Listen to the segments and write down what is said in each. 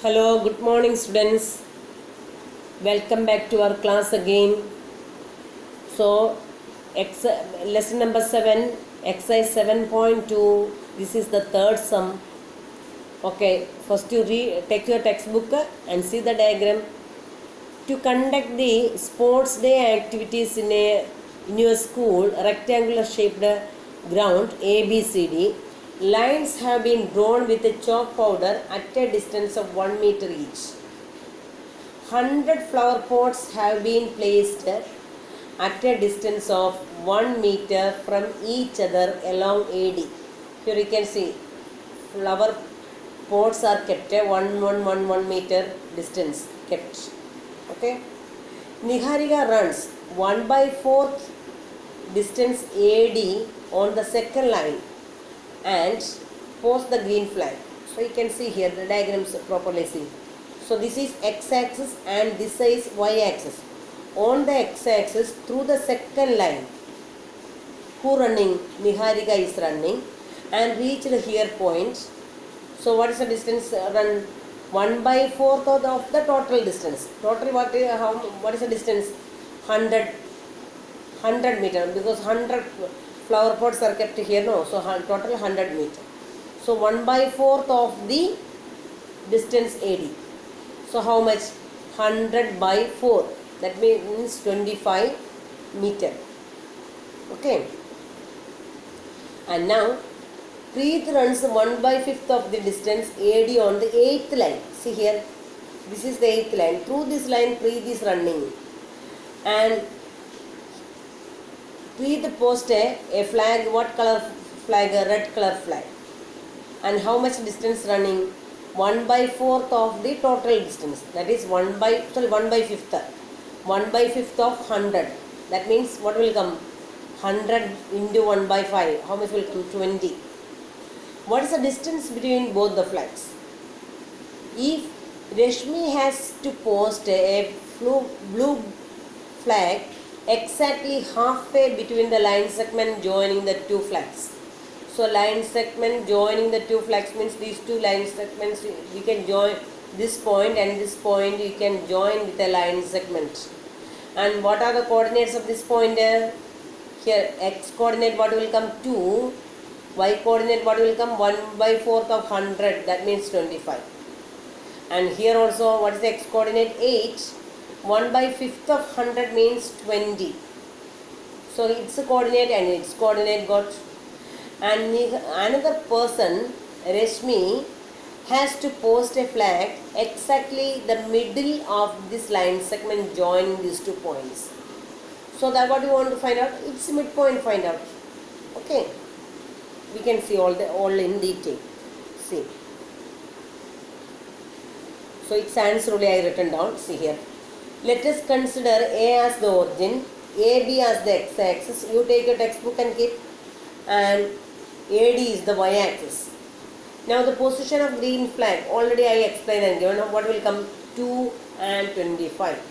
Hello, good morning students. Welcome back to our class again. So, lesson number 7, exercise 7.2. This is the third sum. Okay, first you take your textbook and see the diagram. To conduct the sports day activities in your school, rectangular shaped ground ABCD, lines have been drawn with a chalk powder at a distance of 1 meter each. 100 flower pots have been placed at a distance of 1 meter from each other along AD. Here you can see flower pots are kept at 1 meter distance kept. Okay. Niharika runs 1/4 distance AD on the second line and posts the green flag. So you can see here the diagrams properly see. So this is x-axis and this is y-axis. On the x-axis through the second line, who running? Niharika is running and reached here point. So what is the distance run? 1/4 of the total distance. Total what is the distance? 100 meter, because 100 flower pots are kept here, no? So total 100 meter. So 1/4 of the distance AD. So how much? 100 by 4. That means 25 meter. Okay. And now Preet runs 1/5 of the distance AD on the 8th line. See here, this is the 8th line. Through this line, Preet is running. And Preet posted a flag. What color flag? A red color flag. And how much distance running? 1/4 of the total distance. That is 1/5. 1/5 of 100. That means what will come? 100 into 1/5. How much will come? 20. What is the distance between both the flags? If Rashmi has to post a blue flag exactly halfway between the line segment joining the two flags. So line segment joining the two flags means these two line segments, we can join this point and this point, you can join with a line segment. And what are the coordinates of this point? Here x coordinate what will come? 2. Y coordinate what will come? 1/4 of 100, that means 25. And here also what is the x coordinate? 8. 1/5 of 100 means 20. So its coordinate and its coordinate got. And another person, Rashmi, has to post a flag exactly the middle of this line segment joining these 2 points. So that what you want to find out? It's midpoint find out. Okay. We can see all in detail. See. So its answer only I written down. See here. Let us consider A as the origin, AB as the x-axis. You take your textbook and keep, and AD is the y-axis. Now the position of green flag already I explained and given. What will come? 2 and 25.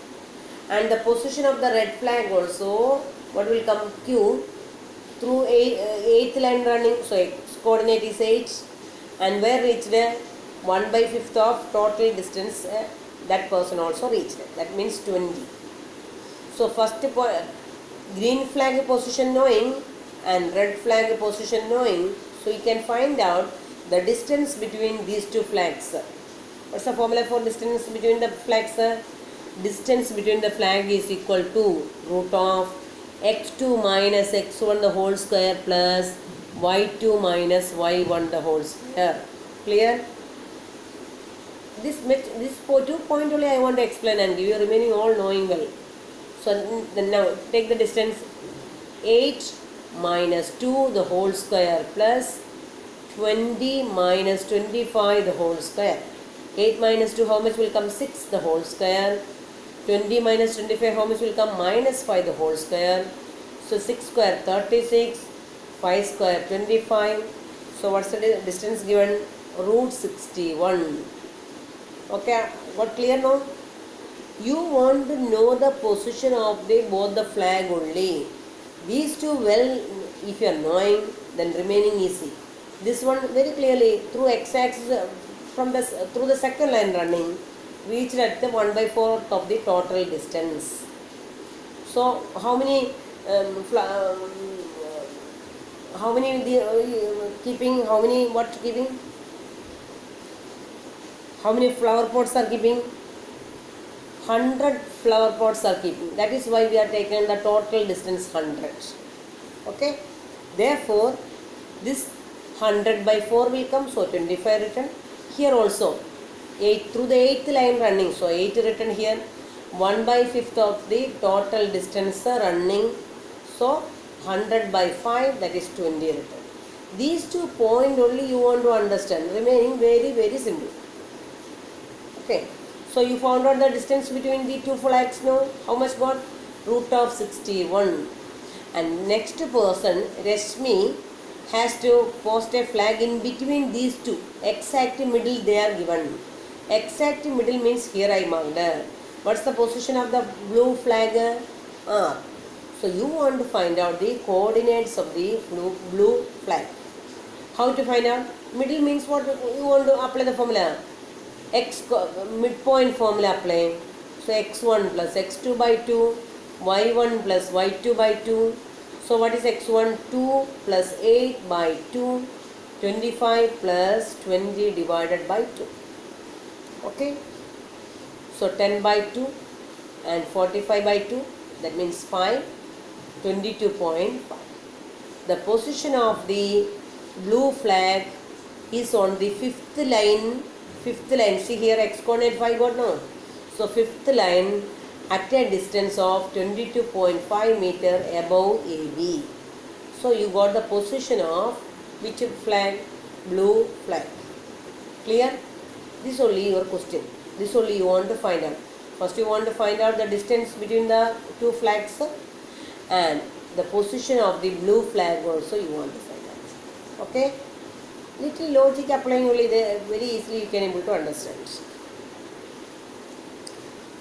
And the position of the red flag also, what will come? Q. Through 8th line running, so x coordinate is 8, and where reached? 1/5 of total distance, that person also reached. That means 20. So first green flag position knowing and red flag position knowing, so you can find out the distance between these two flags. What's the formula for distance between the flags? Distance between the flag is equal to root of x2 minus x1 the whole square plus y2 minus y1 the whole square. Clear? This 2 point only I want to explain and give you, remaining all knowing well. So then now take the distance 8 minus 2 the whole square plus 20 minus 25 the whole square. 8 minus 2 how much will come? 6 the whole square. 20 minus 25 how much will come? Minus 5 the whole square. So 6 square 36, 5 square 25. So what's the distance given? Root 61. Okay, got clear now? You want to know the position of both the flag only. These two well, if you are knowing, then remaining easy. This one very clearly through x-axis from the through the second line running reached at the 1 by 4th of the total distance. So how many how many the keeping, how many what keeping, how many flower pots are keeping? 100 flower pots are keeping. That is why we are taking the total distance 100. Okay, therefore this 100 by 4 will come, so 25 written. Here also 8 through the 8th line running, so 8 written here. 1 by 5th of the total distance running, so 100 by 5, that is 20 written. These 2 points only you want to understand, remaining very simple. Okay, so you found out the distance between the 2 flags now. How much got? Root of 61. And next person, Rashmi, has to post a flag in between these 2. Exact middle they are given. Exact middle means here I marked. What's the position of the blue flag? R. So you want to find out the coordinates of the blue flag. How to find out? Middle means what? You want to apply the formula. Midpoint formula apply. So x1 plus x2 by 2, y1 plus y2 by 2. So what is x1? 2 plus 8 by 2, 25 plus 20 divided by 2. Okay, so 10 by 2 and 45 by 2, that means 5, 22.5. The position of the blue flag is on the 5th line. 5th line, see here x coordinate 5 got no. So 5th line at a distance of 22.5 meter above AB. So you got the position of which flag? Blue flag. Clear? This only your question. This only you want to find out. First you want to find out the distance between the 2 flags and the position of the blue flag also you want to find out. Okay? Little logic applying only there, very easily you can able to understand.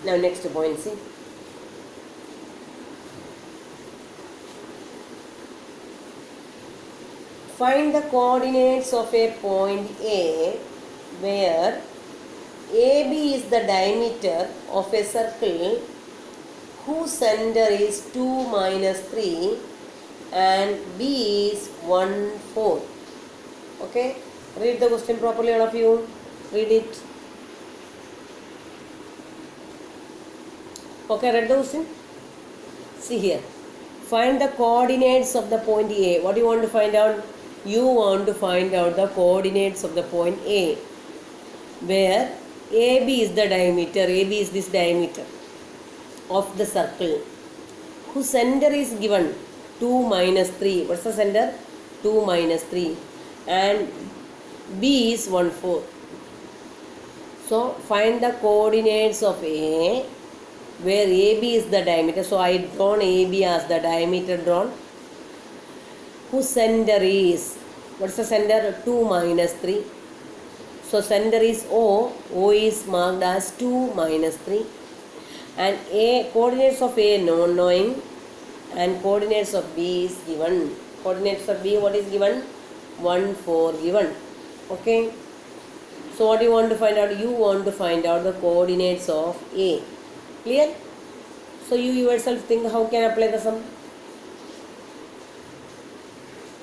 Now next point, see. Find the coordinates of a point A where AB is the diameter of a circle whose center is 2 minus 3 and B is 1/4. Okay, read the question properly, all of you. Read it. Okay, read the question. See here. Find the coordinates of the point A. What do you want to find out? You want to find out the coordinates of the point A where AB is the diameter. AB is this diameter of the circle whose center is given 2 minus 3. What's the center? 2 minus 3. And B is 1/4. So find the coordinates of A where AB is the diameter. So I drawn AB as the diameter drawn. Whose center is, what's the center? 2 minus 3. So center is O. O is marked as 2 minus 3. And A, coordinates of A non-knowing and coordinates of B is given. Coordinates of B, what is given? 1/4 given. Okay, so what do you want to find out? You want to find out the coordinates of A. Clear? So you yourself think how can I apply the sum.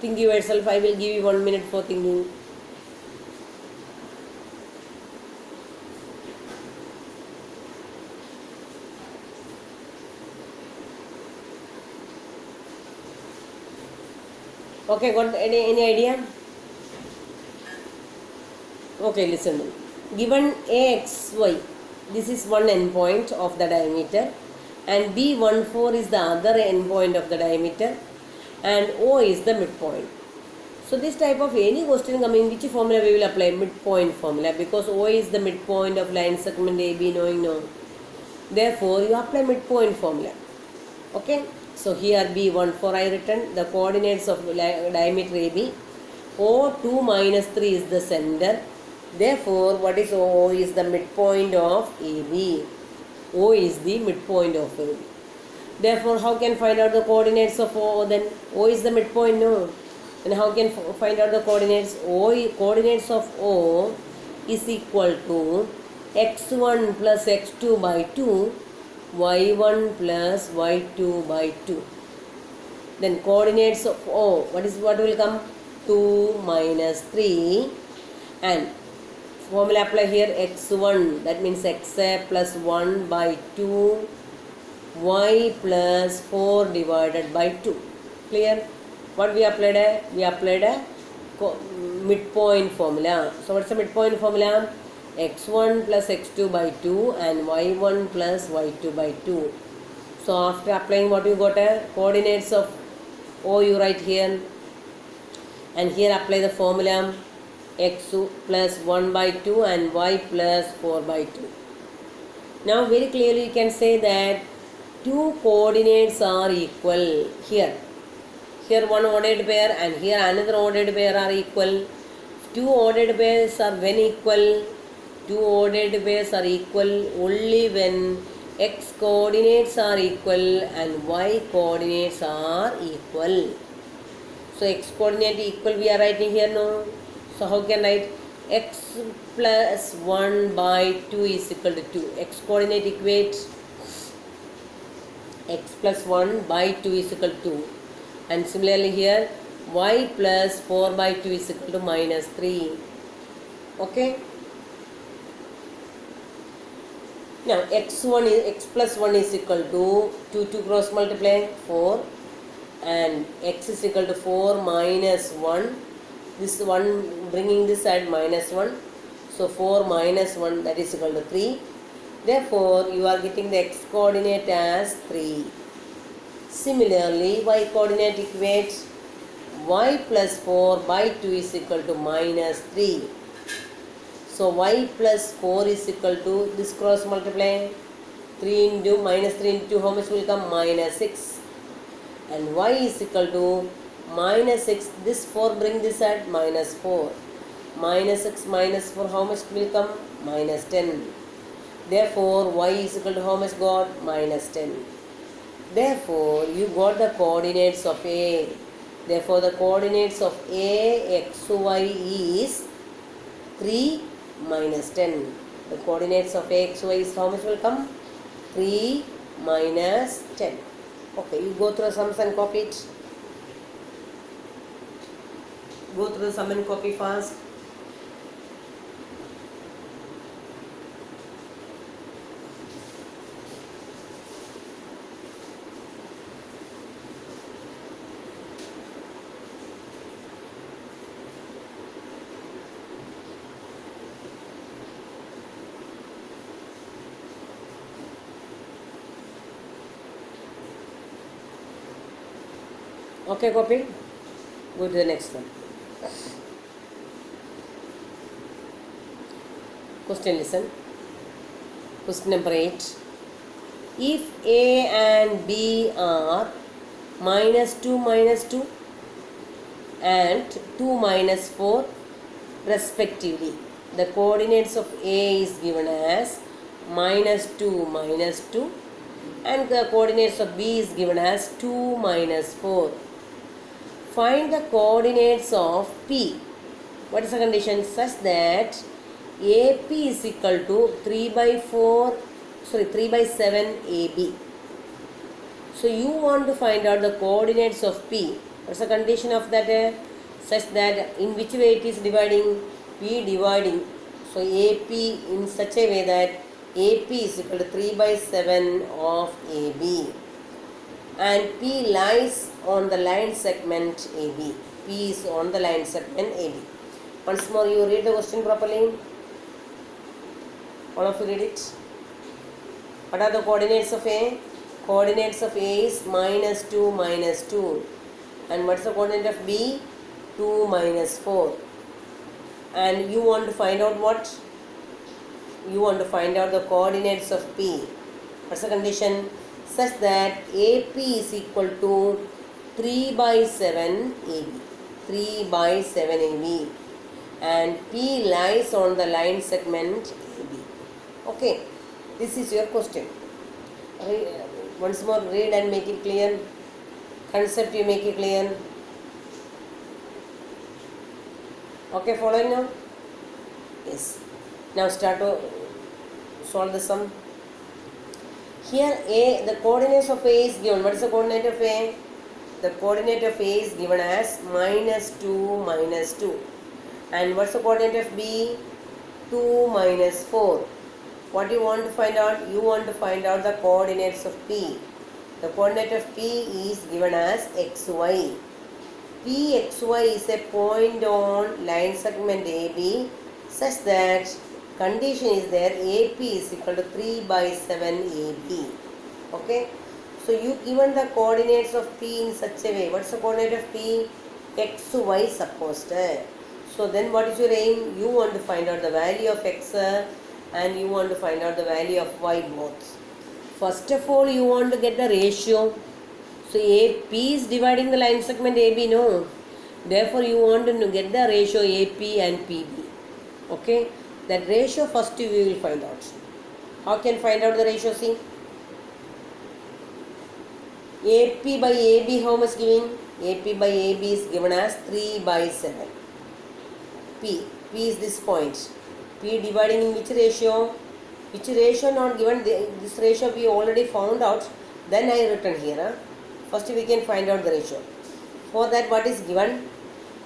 Think yourself. I will give you 1 minute for thinking. Okay, got any idea? Okay, listen. Given AXY, this is one endpoint of the diameter and B14 is the other endpoint of the diameter and O is the midpoint. So this type of any question coming, which formula we will apply? Midpoint formula, because O is the midpoint of line segment AB, knowing no. Therefore you apply midpoint formula. Okay. So here B14 I written the coordinates of diameter AB. O 2 minus 3 is the center. Therefore, what is O? Is the midpoint of AB. O is the midpoint of AB. Therefore, how can find out the coordinates of O? Then O is the midpoint, no. Then how can find out the coordinates? O coordinates of O is equal to x1 plus x2 by 2, y1 plus y2 by 2. Then coordinates of O, what will come? 2 minus 3, and formula apply here, x1, that means xa plus 1 by 2, y plus 4 divided by 2. Clear? What we applied? We applied a midpoint formula. So what's the midpoint formula? x1 plus x2 by 2 and y1 plus y2 by 2. So after applying, what you got? Coordinates of O you write here, and here apply the formula, x plus 1 by 2 and y plus 4 by 2. Now very clearly you can say that two coordinates are equal here. Here one ordered pair and here another ordered pair are equal. Two ordered pairs are when equal? Two ordered pairs are equal only when x coordinates are equal and y coordinates are equal. So x coordinate equal we are writing here, no? So how can I write? X plus 1 by 2 is equal to 2. X coordinate equate x plus 1 by 2 is equal to 2. And similarly here y plus 4 by 2 is equal to minus 3. Okay. Now x plus 1 is equal to 2 cross multiply 4, and x is equal to 4 minus 1. This one bringing this side minus 1. So 4 minus 1, that is equal to 3. Therefore you are getting the x coordinate as 3. Similarly y coordinate equates y plus 4 by 2 is equal to minus 3. So y plus 4 is equal to, this cross multiply, 3 into minus 3 into how much will come? Minus 6. And y is equal to minus 6. This 4 bring this side minus 4. Minus 6 minus 4, how much will come? Minus 10. Therefore y is equal to how much got? Minus 10. Therefore you got the coordinates of A. Therefore the coordinates of A xy is 3 minus 10. The coordinates of xy is how much will come? 3 minus 10. Okay, you go through the sums and copy it. Go through the sum and copy fast. Okay, copy. Go to the next one. Question, listen. Question number 8. If A and B are minus 2 and 2 minus 4 respectively, the coordinates of A is given as minus 2 and the coordinates of B is given as 2 minus 4. Find the coordinates of P. What is the condition? Such that AP is equal to 3 by 7 AB. So you want to find out the coordinates of P. What's the condition of that? Such that in which way it is dividing? P dividing. So AP in such a way that AP is equal to 3 by 7 of AB. And P lies on the line segment AB. P is on the line segment AB. Once more you read the question properly. All of you read it. What are the coordinates of A? Coordinates of A is minus 2. And what's the coordinate of B? 2 minus 4. And you want to find out what? You want to find out the coordinates of P. What's the condition? Such that AP is equal to 3 by 7 AB. 3 by 7 AB. And P lies on the line segment AB. Okay. This is your question. Once more read and make it clear. Concept you make it clear. Okay, following now? Yes. Now start to solve the sum. Here A, the coordinates of A is given. What is the coordinate of A? The coordinate of A is given as -2, -2. And what's the coordinate of B? 2, -4. What do you want to find out? You want to find out the coordinates of P. The coordinate of P is given as xy. Pxy is a point on line segment AB such that condition is there AP is equal to 3 by 7 AB. Okay. So you given the coordinates of P in such a way. What's the coordinate of P? XY supposed. So then what is your aim? You want to find out the value of X and you want to find out the value of Y both. First of all, you want to get the ratio. So AP is dividing the line segment AB, no. Therefore, you want to get the ratio AP and PB. Okay. That ratio first we will find out. How can find out the ratio? See. AP by AB how much giving? AP by AB is given as 3 by 7. P is this point. P dividing in which ratio? Which ratio not given? This ratio we already found out. Then I written here. First we can find out the ratio. For that what is given?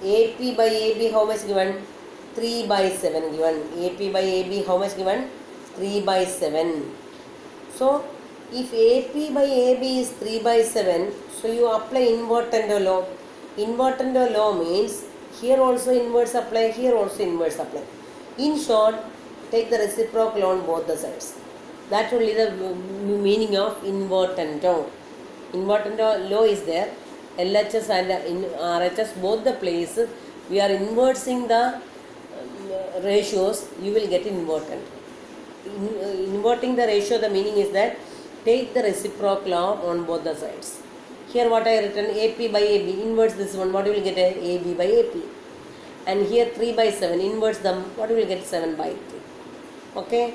AP by AB how much given? 3 by 7 given. AP by AB how much given? 3 by 7. So if AP by AB is 3 by 7, so you apply invertendo law. Invertendo law means here also inverse apply, here also inverse apply. In short, take the reciprocal on both the sides. That's only the meaning of invertendo. Invertendo law is there. LHS and RHS, both the places, we are inversing the ratios, you will get inverted. Inverting the ratio, the meaning is that take the reciprocal on both the sides. Here what I written, AP by AB, inverse this one, what you will get? AB by AP. And here 3 by 7, inverse them, what you will get? 7 by 3. Okay.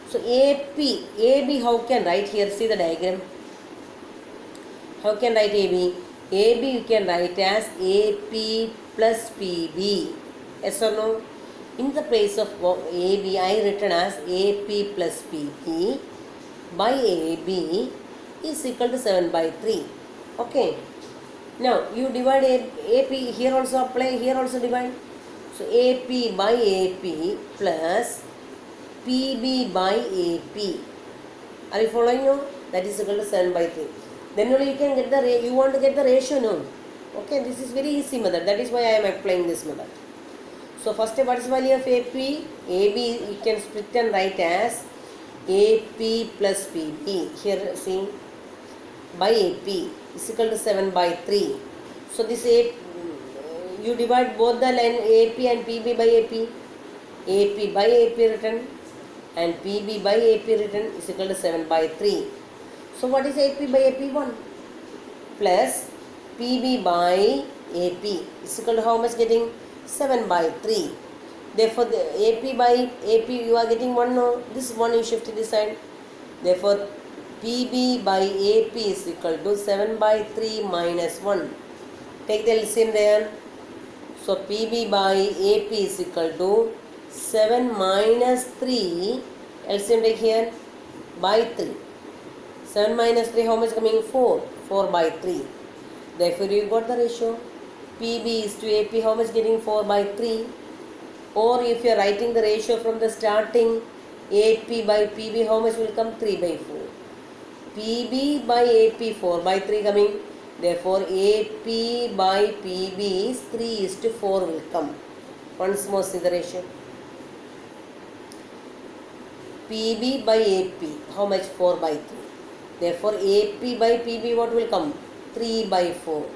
So AB how can write here? See the diagram. How can write AB? AB you can write as AP plus PB. Yes or no? In the place of AB, I written as AP plus PB by AB is equal to 7 by 3. Okay. Now you divide AP, here also apply, here also divide. So AP by AP plus PB by AP. Are you following now? That is equal to 7 by 3. Then only you can get the, you want to get the ratio now. Okay, this is very easy method. That is why I am applying this method. So first what is the value of AP? AB you can split and write as AP plus PB. Here see, by AP is equal to 7 by 3. So this AP, you divide both the line AP and PB by AP. AP by AP written and PB by AP written is equal to 7 by 3. So what is AP by AP? 1 plus PB by AP is equal to how much getting? 7 by 3. Therefore the AP by AP you are getting 1 now. This 1 you shift to this side. Therefore PB by AP is equal to 7 by 3 minus 1. Take the LCM there. So PB by AP is equal to 7 minus 3. LCM take here by 3. 7 minus 3 how much coming? 4. 4 by 3. Therefore you got the ratio. PB is to AP how much getting? 4 by 3. Or if you are writing the ratio from the starting, AP by PB how much will come? 3 by 4. PB by AP 4 by 3 coming. Therefore AP by PB is 3:4 will come. Once more see the ratio. PB by AP how much? 4 by 3. Therefore AP by PB what will come? 3 by 4.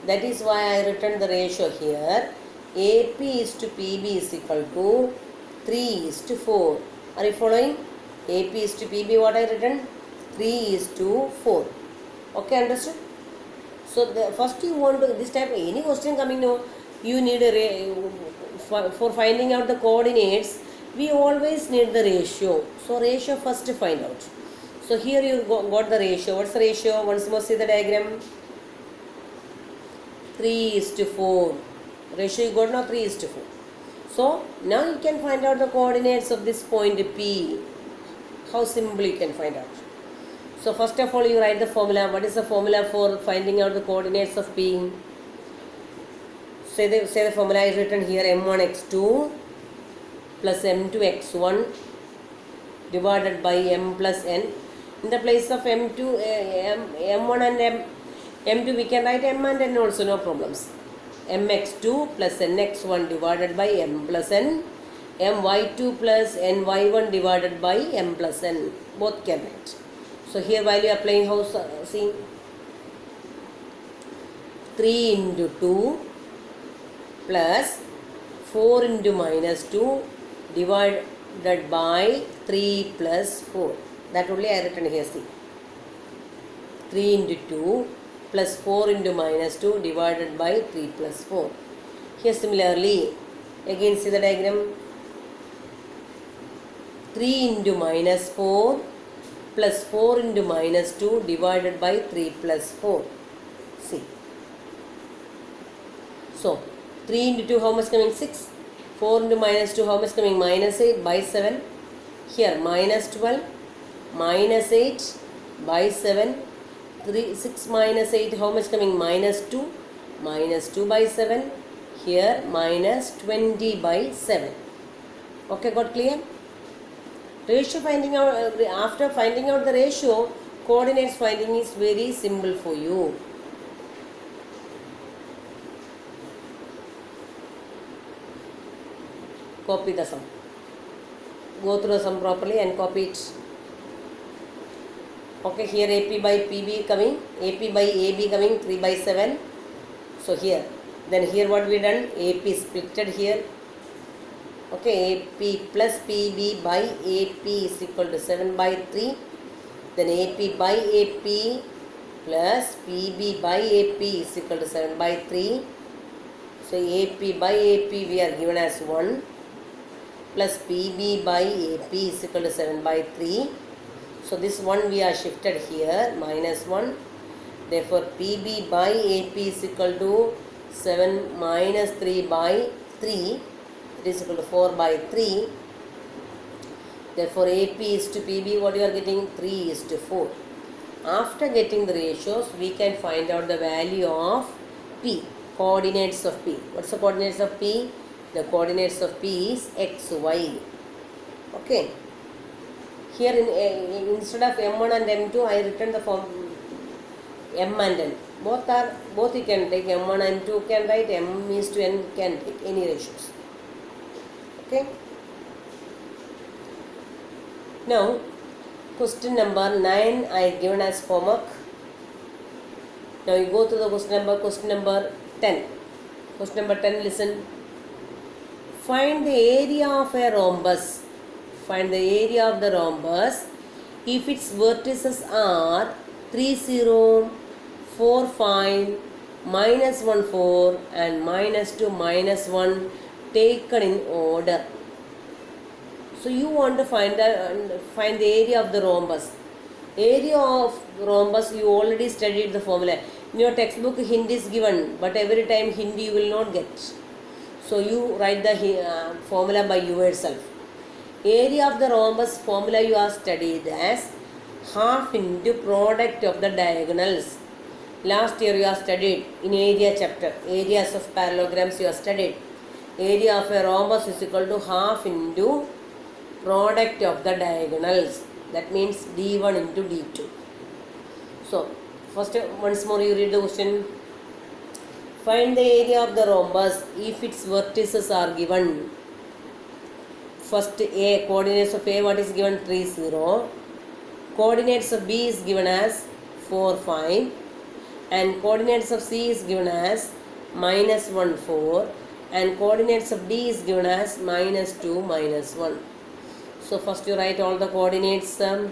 That is why I written the ratio here. AP is to PB is equal to 3:4. Are you following? AP is to PB what I written? 3:4. Okay, understood? So the first you want to, this type any question coming now, you need a for finding out the coordinates, we always need the ratio. So ratio first find out. So here you got the ratio. What's the ratio? Once more see the diagram. 3:4. Ratio you got now 3:4. So now you can find out the coordinates of this point P. How simple you can find out. So first of all you write the formula. What is the formula for finding out the coordinates of P? Say the formula is written here, m1x2 plus m2 x1 divided by m plus n. In the place of m2, m1 and m2 we can write m and n also, no problems. mx2 plus nx1 divided by m plus n, my2 plus ny1 divided by m plus n, both can write. So here value applying, how see, 3 into 2 plus 4 into minus 2 divided by 3 plus 4. That only I written here, see. 3 into 2 plus 4 into minus 2 divided by 3 plus 4. Here similarly, again see the diagram. 3 into minus 4 plus 4 into minus 2 divided by 3 plus 4. See. So, 3 into 2 how much coming? 6. 4 into minus 2 how much coming? Minus 8 by 7. Here minus 12, minus 8 by 7. 6 minus 8 how much coming? Minus 2. Minus 2 by 7. Here minus 20 by 7. Okay, got clear? Ratio finding out, after finding out the ratio, coordinates finding is very simple for you. Copy the sum. Go through the sum properly and copy it. Okay, here AP by PB coming, AP by AB coming 3 by 7. So here, then here what we done? AP splitted here. Okay, AP plus PB by AP is equal to 7 by 3. Then AP by AP plus PB by AP is equal to 7 by 3. So AP by AP we are given as 1 plus PB by AP is equal to 7 by 3. So this 1 we are shifted here, minus 1. Therefore PB by AP is equal to 7 minus 3 by 3. It is equal to 4 by 3. Therefore AP is to PB, what you are getting? 3 is to 4. After getting the ratios, we can find out the value of P, coordinates of P. What's the coordinates of P? The coordinates of P is x, y. Okay. Here instead of m1 and m2, I written the form m and n. Both you can take, m1 and 2 can write, m is to n can take any ratios. Okay. Now, question number 9 I given as homework. Now you go to the question number 10. Question number 10, listen. Find the area of a rhombus. Find the area of the rhombus if its vertices are 3, 0, 4, 5, minus 1, 4 and minus 2, minus 1 taken in order. So you want to find the area of the rhombus. Area of rhombus, you already studied the formula. In your textbook hint is given, but every time hint you will not get. So you write the formula by yourself. Area of the rhombus formula you are studied as half into product of the diagonals. Last year you are studied in area chapter. Areas of parallelograms you are studied. Area of a rhombus is equal to half into product of the diagonals. That means D1 into D2. So, first once more you read the question. Find the area of the rhombus if its vertices are given. First A, coordinates of A, what is given? 3, 0. Coordinates of B is given as 4, 5. And coordinates of C is given as minus 1, 4. And coordinates of D is given as minus 2, minus 1. So first you write all the coordinates, right.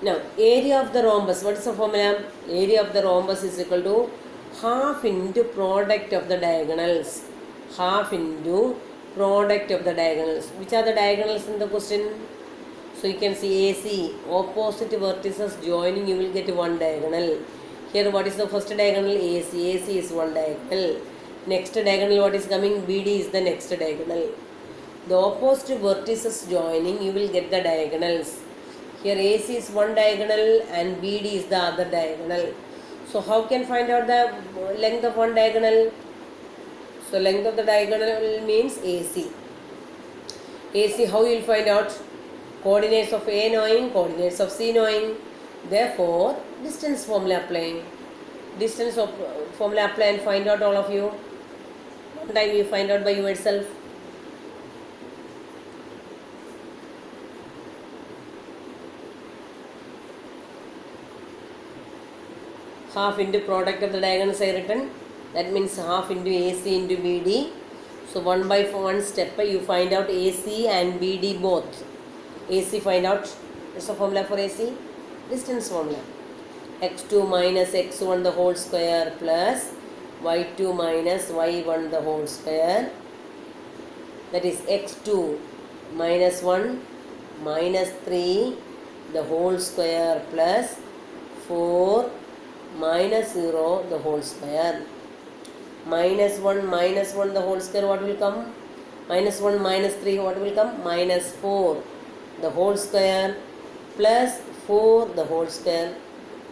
Now area of the rhombus, what is the formula? Area of the rhombus is equal to half into product of the diagonals. Half into product of the diagonals. Which are the diagonals in the question? So you can see AC, opposite vertices joining, you will get one diagonal. Here what is the first diagonal? AC. AC is one diagonal. Next diagonal what is coming? BD is the next diagonal. The opposite vertices joining, you will get the diagonals. Here AC is one diagonal and BD is the other diagonal. So how can find out the length of one diagonal? So length of the diagonal means AC. AC, how you will find out? Coordinates of A knowing, coordinates of C knowing. Therefore, distance formula applying. Distance of formula apply and find out all of you. One time you find out by yourself. Half into product of the diagonals I written. That means half into AC into BD. So one by one step you find out AC and BD both. AC find out. What's the formula for AC? Distance formula. x2 minus x1 the whole square plus y2 minus y1 the whole square. That is x2 minus 1 minus 3 the whole square plus 4 minus 0 the whole square. Minus 1 the whole square, what will come? Minus 1 minus 3, what will come? Minus 4 the whole square plus 4 the whole square.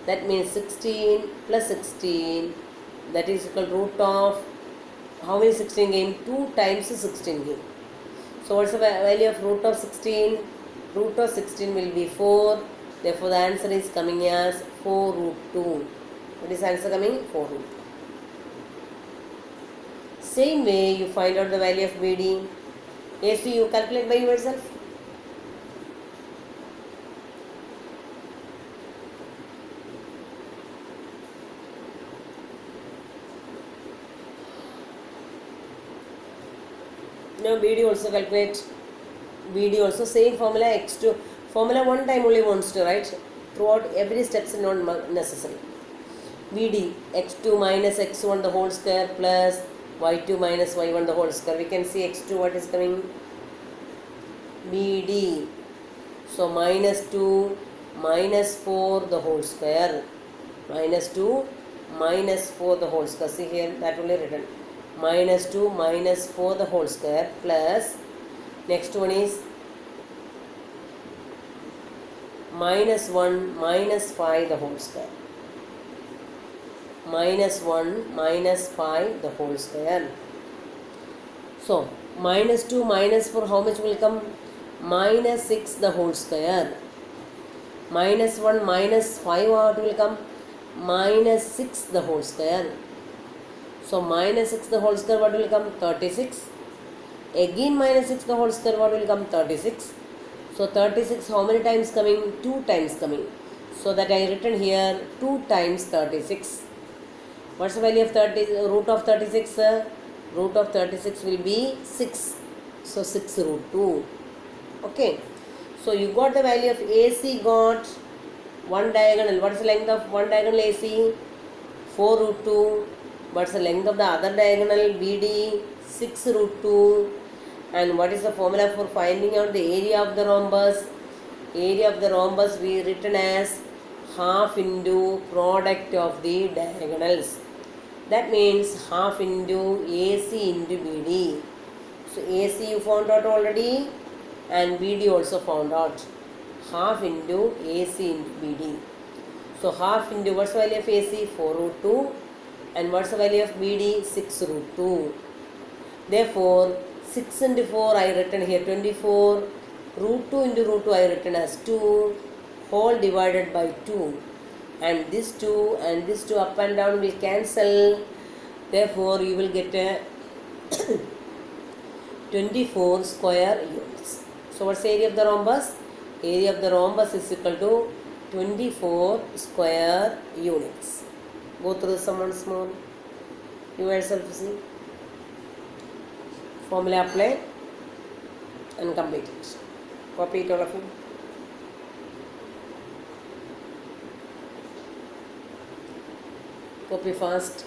That means 16 plus 16, that is equal to root of, how many 16 gain? 2 times 16 gain. So what's the value of root of 16? Root of 16 will be 4. Therefore the answer is coming as 4 root 2. What is the answer coming? 4 root 2. Same way you find out the value of BD. AC you calculate by yourself. Now BD also calculate. BD also same formula x2. Formula one time only wants to write. Throughout every step is not necessary. BD x2 minus x1 the whole square plus y2 minus y1 the whole square. We can see x2 what is coming? BD. So minus 2 minus 4 the whole square. Minus 2 minus 4 the whole square. See here that only written. Minus 2 minus 4 the whole square plus next one is minus 1 minus 5 the whole square. Minus 1 minus 5 the whole square. So minus 2 minus 4 how much will come? Minus 6 the whole square. Minus 1 minus 5 what will come? Minus 6 the whole square. So minus 6 the whole square what will come? 36. Again minus 6 the whole square what will come? 36. So 36 how many times coming? 2 times coming. So that I written here 2 times 36. What's the value of root of 36? Root of 36 will be 6. So 6 root 2. Okay. So you got the value of AC, got one diagonal. What is the length of one diagonal AC? 4 root 2. What's the length of the other diagonal BD? 6 root 2. And what is the formula for finding out the area of the rhombus? Area of the rhombus we written as half into product of the diagonals. That means half into AC into BD. So AC you found out already and BD also found out. Half into AC into BD. So half into what's the value of AC? 4 root 2. And what's the value of BD? 6 root 2. Therefore 6 into 4 I written here 24. Root 2 into root 2 I written as 2. Whole divided by 2. And this 2 and this 2 up and down will cancel. Therefore you will get a 24 square units. So what's the area of the rhombus? Area of the rhombus is equal to 24 square units. Go through the sum once more. You yourself see. Formula apply and complete it. Copy it all of you. Copy fast.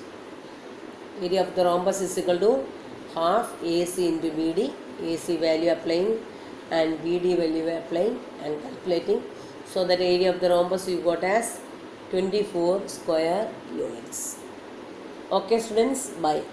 Area of the rhombus is equal to half AC into BD, AC value applying and BD value applying and calculating. So that area of the rhombus you got as 24 square units. Okay students, bye.